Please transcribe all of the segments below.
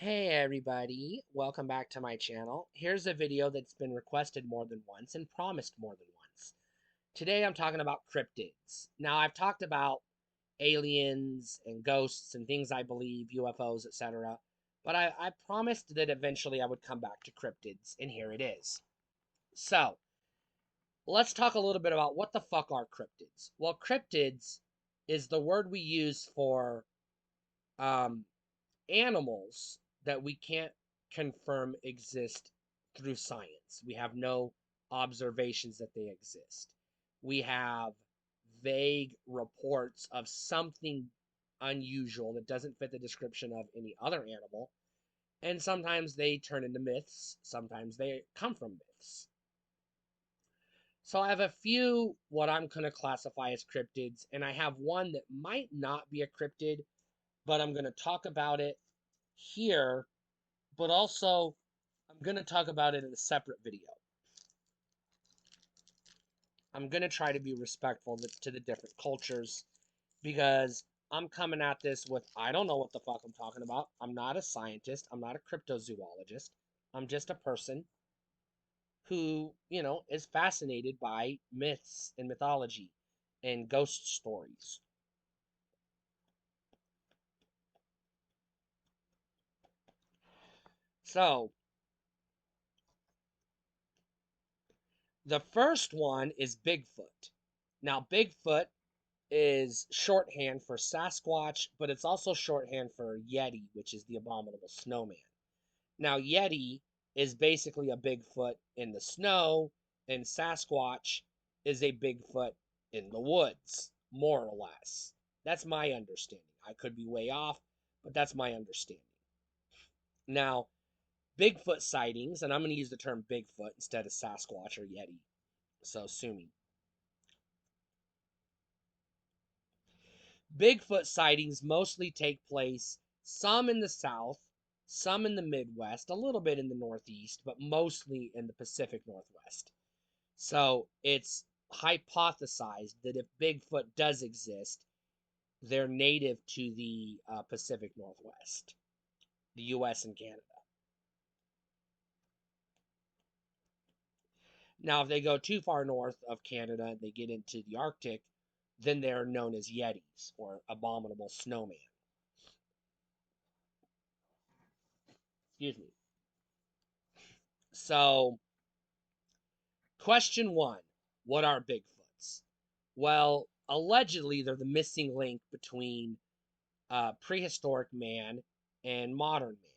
Hey everybody, welcome back to my channel. Here's a video that's been requested more than once and promised more than once. Today I'm talking about cryptids. Now I've talked about aliens and ghosts and things I believe, UFOs, etc. But I promised that eventually I would come back to cryptids, and here it is. So, let's talk a little bit about what the fuck are cryptids. Well, cryptids is the word we use for um, animals that we can't confirm exist through science. We have no observations that they exist. We have vague reports of something unusual that doesn't fit the description of any other animal. And sometimes they turn into myths, sometimes they come from myths. So I have a few what I'm going to classify as cryptids, and I have one that might not be a cryptid, but I'm going to talk about it here, but also I'm going to talk about it in a separate video. I'm going to try to be respectful to the different cultures because I'm coming at this with I don't know what the fuck I'm talking about. I'm not a scientist. I'm not a cryptozoologist. I'm just a person who, is fascinated by myths and mythology and ghost stories. So, the first one is Bigfoot. Now, Bigfoot is shorthand for Sasquatch, but it's also shorthand for Yeti, which is the abominable snowman. Now, Yeti is basically a Bigfoot in the snow, and Sasquatch is a Bigfoot in the woods, more or less. That's my understanding. I could be way off, but that's my understanding. Now, Bigfoot sightings, and I'm going to use the term Bigfoot instead of Sasquatch or Yeti, so sue me. Bigfoot sightings mostly take place some in the South, some in the Midwest, a little bit in the Northeast, but mostly in the Pacific Northwest. So it's hypothesized that if Bigfoot does exist, they're native to the Pacific Northwest, the US and Canada. Now, if they go too far north of Canada and they get into the Arctic, then they're known as Yetis or abominable snowman. Excuse me. So, question one, what are Bigfoots? Well, allegedly, they're the missing link between prehistoric man and modern man.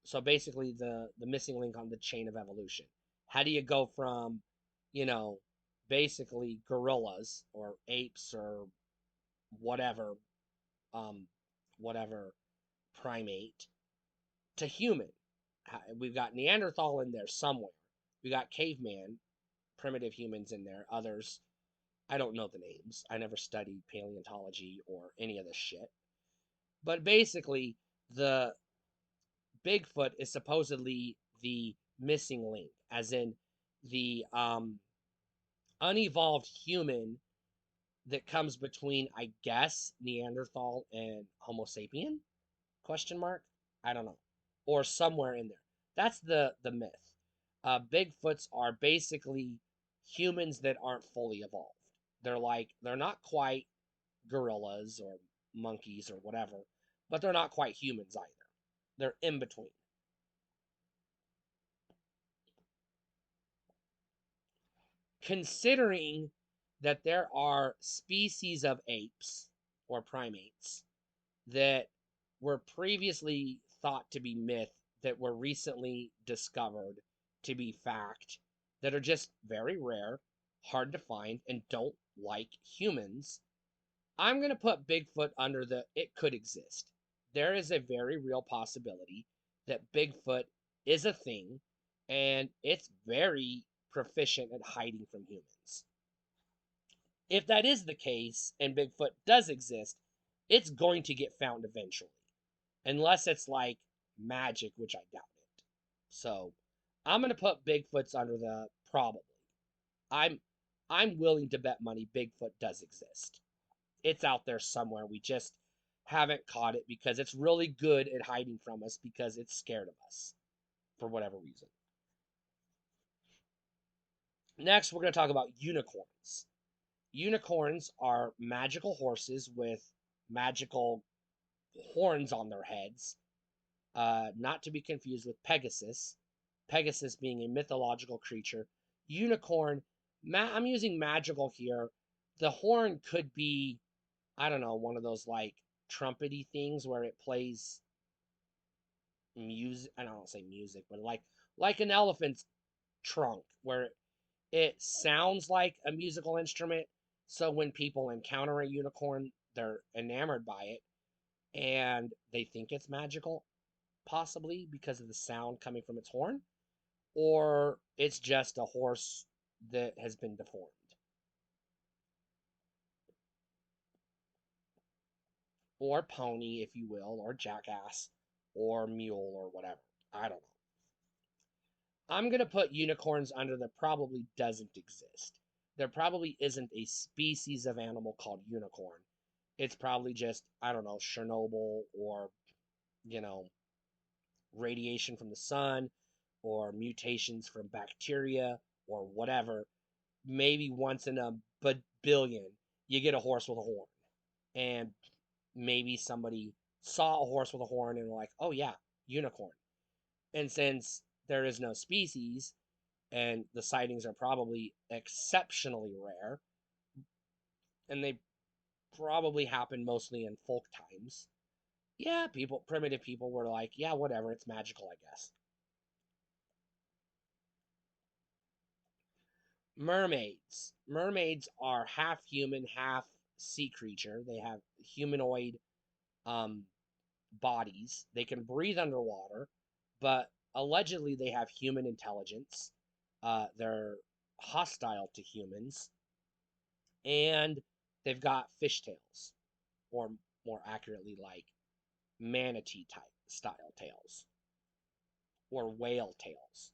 So basically, the missing link on the chain of evolution. How do you go from, you know, basically gorillas or apes or whatever, um, whatever primate to human? We've got Neanderthal in there somewhere. We got caveman, primitive humans in there. Others, I don't know the names. I never studied paleontology or any of this shit. But basically, the Bigfoot is supposedly the missing link, as in the unevolved human that comes between, I guess, Neanderthal and Homo sapien? Question mark? I don't know. Or somewhere in there. That's the myth. Bigfoots are basically humans that aren't fully evolved. They're not quite gorillas or monkeys or whatever, but they're not quite humans either. They're in between. Considering that there are species of apes or primates that were previously thought to be myth that were recently discovered to be fact that are just very rare, hard to find, and don't like humans, I'm going to put Bigfoot under the it could exist. There is a very real possibility that Bigfoot is a thing and it's very proficient at hiding from humans. If that is the case and Bigfoot does exist, it's going to get found eventually. Unless it's like magic, which I doubt it. So I'm gonna put Bigfoot's under the probably. I'm I'm willing to bet money Bigfoot does exist. It's out there somewhere. We just haven't caught it because it's really good at hiding from us because it's scared of us for whatever reason. Next, we're going to talk about unicorns. Unicorns are magical horses with magical horns on their heads, not to be confused with Pegasus. Pegasus being a mythological creature. Unicorn, I'm using magical here. The horn could be, I don't know, one of those like trumpety things where it plays music. I don't say music, but like an elephant's trunk where it sounds like a musical instrument. So when people encounter a unicorn, they're enamored by it and they think it's magical, possibly because of the sound coming from its horn, or it's just a horse that has been deformed. Or pony, if you will, or jackass, or mule, or whatever. I don't know. I'm going to put unicorns under that probably doesn't exist. There probably isn't a species of animal called unicorn. It's probably just, I don't know, Chernobyl or, you know, radiation from the sun or mutations from bacteria or whatever. Maybe once in a billion, you get a horse with a horn. And maybe somebody saw a horse with a horn and were like, oh yeah, unicorn. And since there is no species, and the sightings are probably exceptionally rare, and they probably happen mostly in folk times. Yeah, primitive people were like, yeah, whatever, it's magical, I guess. Mermaids. Mermaids are half human, half sea creature. They have humanoid um, bodies. They can breathe underwater, but allegedly they have human intelligence. They're hostile to humans, and they've got fishtails, or more accurately, like manatee type style tails or whale tails.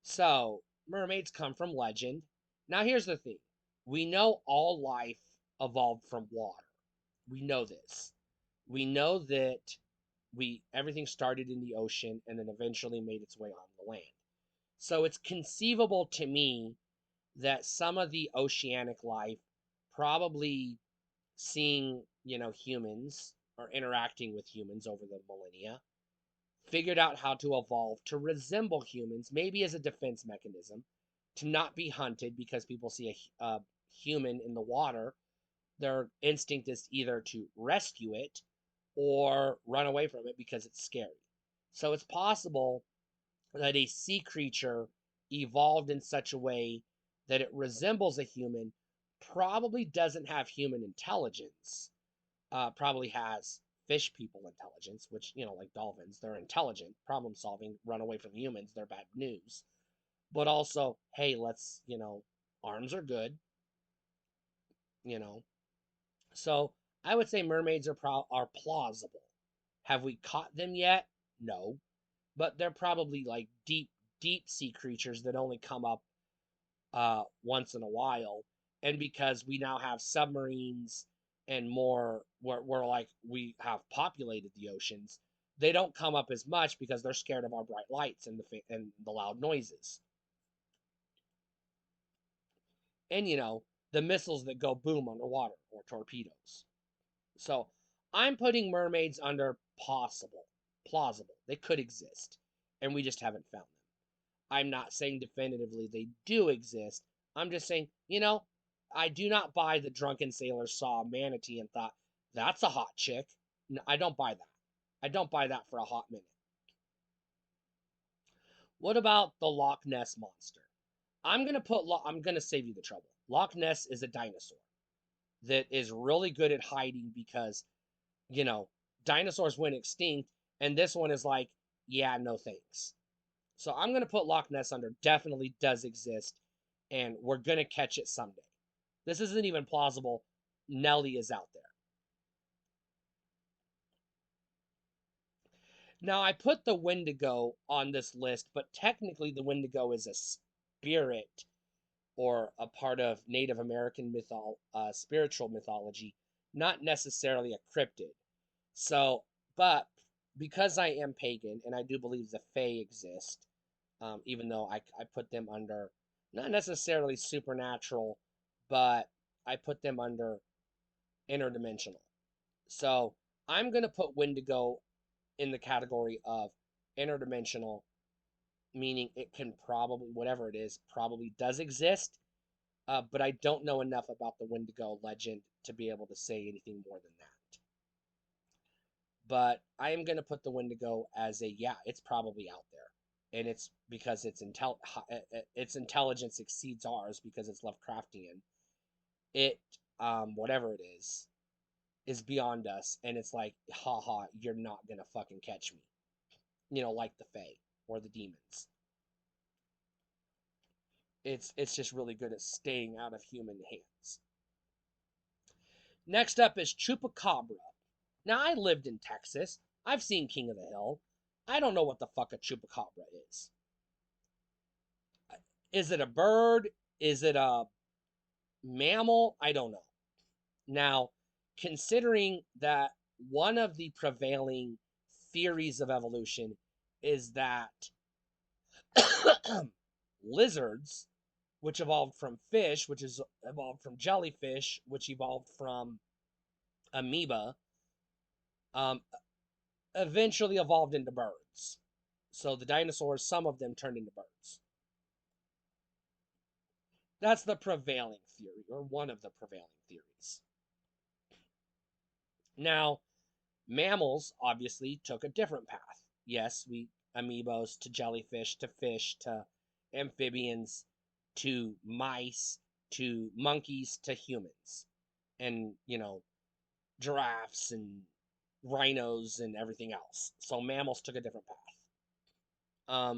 So, mermaids come from legend. Now, here's the thing, we know all life evolved from water. We know this. We know that everything started in the ocean and then eventually made its way on the land. So, it's conceivable to me that some of the oceanic life probably seeing, humans or interacting with humans over the millennia, figured out how to evolve to resemble humans, maybe as a defense mechanism, to not be hunted because people see a human in the water. Their instinct is either to rescue it or run away from it because it's scary. So it's possible that a sea creature evolved in such a way that it resembles a human, probably doesn't have human intelligence, probably has fish people intelligence, which, like dolphins, they're intelligent, problem solving, run away from humans, they're bad news. But also, hey, let's, arms are good, you know. So I would say mermaids are plausible. Have we caught them yet? No, but they're probably like deep sea creatures that only come up once in a while. And because we now have submarines and more, we're like, we have populated the oceans, they don't come up as much because they're scared of our bright lights and the loud noises. And the missiles that go boom underwater, or torpedoes. So I'm putting mermaids under possible, plausible. They could exist, and we just haven't found them. I'm not saying definitively they do exist. I'm just saying, I do not buy the drunken sailor saw a manatee and thought, that's a hot chick. No, I don't buy that. I don't buy that for a hot minute. What about the Loch Ness monster? I'm gonna save you the trouble. Loch Ness is a dinosaur that is really good at hiding because, you know, dinosaurs went extinct, and this one is like, yeah, no thanks. So I'm going to put Loch Ness under definitely does exist, and we're going to catch it someday. This isn't even plausible. Nelly is out there. Now, I put the Wendigo on this list, but technically the Wendigo is a spirit or a part of Native American spiritual mythology, not necessarily a cryptid. So, but because I am pagan and I do believe the Fae exist, even though I put them under not necessarily supernatural, but I put them under interdimensional. So I'm going to put Wendigo in the category of interdimensional, meaning it can probably, whatever it is, probably does exist, but I don't know enough about the Wendigo legend to be able to say anything more than that. But I am going to put the Wendigo as a, yeah, it's probably out there. And it's because its intelligence exceeds ours because it's Lovecraftian. It, whatever it is beyond us. And it's like, haha, you're not going to fucking catch me. Like the Fae or the demons. It's just really good at staying out of human hands. Next up is Chupacabra. Now, I lived in Texas. I've seen King of the Hill. I don't know what the fuck a chupacabra is. Is it a bird? Is it a mammal? I don't know. Now, considering that one of the prevailing theories of evolution is that lizards, which evolved from fish, which is evolved from jellyfish, which evolved from amoeba, um, eventually evolved into birds. So the dinosaurs, some of them turned into birds. That's the prevailing theory, or one of the prevailing theories. Now, mammals obviously took a different path. Yes, we amoebas to jellyfish to fish to amphibians to mice to monkeys to humans. And, giraffes and rhinos and everything else. So mammals took a different path.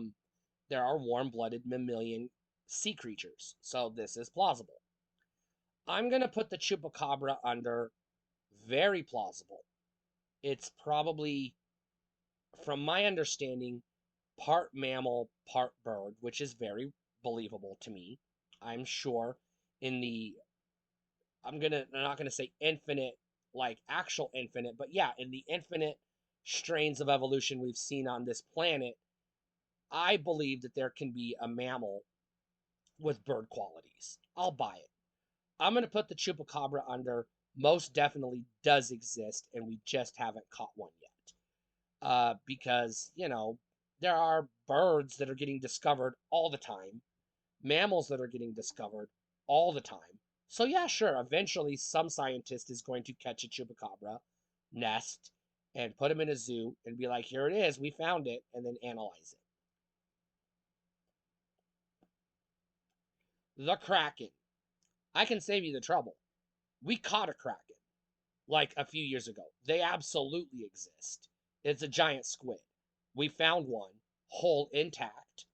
There are warm-blooded mammalian sea creatures, so this is plausible. I'm gonna put the chupacabra under very plausible. It's probably, from my understanding, part mammal, part bird, which is very believable to me. I'm sure in the I'm not gonna say infinite, like actual infinite, but yeah, in the infinite strains of evolution we've seen on this planet, I believe that there can be a mammal with bird qualities. I'll buy it. I'm gonna put the chupacabra under most definitely does exist, and we just haven't caught one yet. Because there are birds that are getting discovered all the time, mammals that are getting discovered all the time. So yeah, sure, eventually some scientist is going to catch a chupacabra nest and put them in a zoo and be like, here it is, we found it, and then analyze it. The Kraken. I can save you the trouble. We caught a Kraken like a few years ago. They absolutely exist. It's a giant squid. We found one whole intact.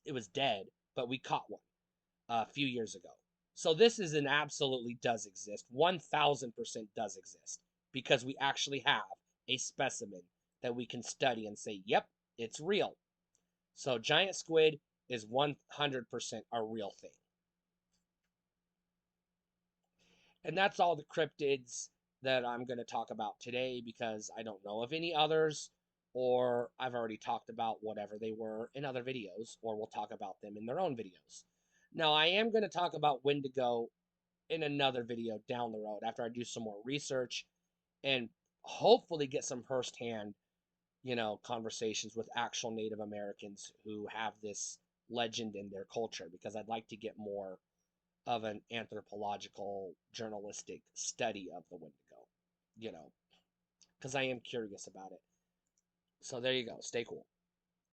It was dead, but we caught one a few years ago. So this is an absolutely does exist. 1000% does exist because we actually have a specimen that we can study and say, yep, it's real. So giant squid is 100% a real thing. And that's all the cryptids that I'm going to talk about today because I don't know of any others, or I've already talked about whatever they were in other videos, or we'll talk about them in their own videos. Now, I am going to talk about Wendigo in another video down the road after I do some more research and hopefully get some firsthand, conversations with actual Native Americans who have this legend in their culture because I'd like to get more of an anthropological journalistic study of the Wendigo, because I am curious about it. So there you go. Stay cool.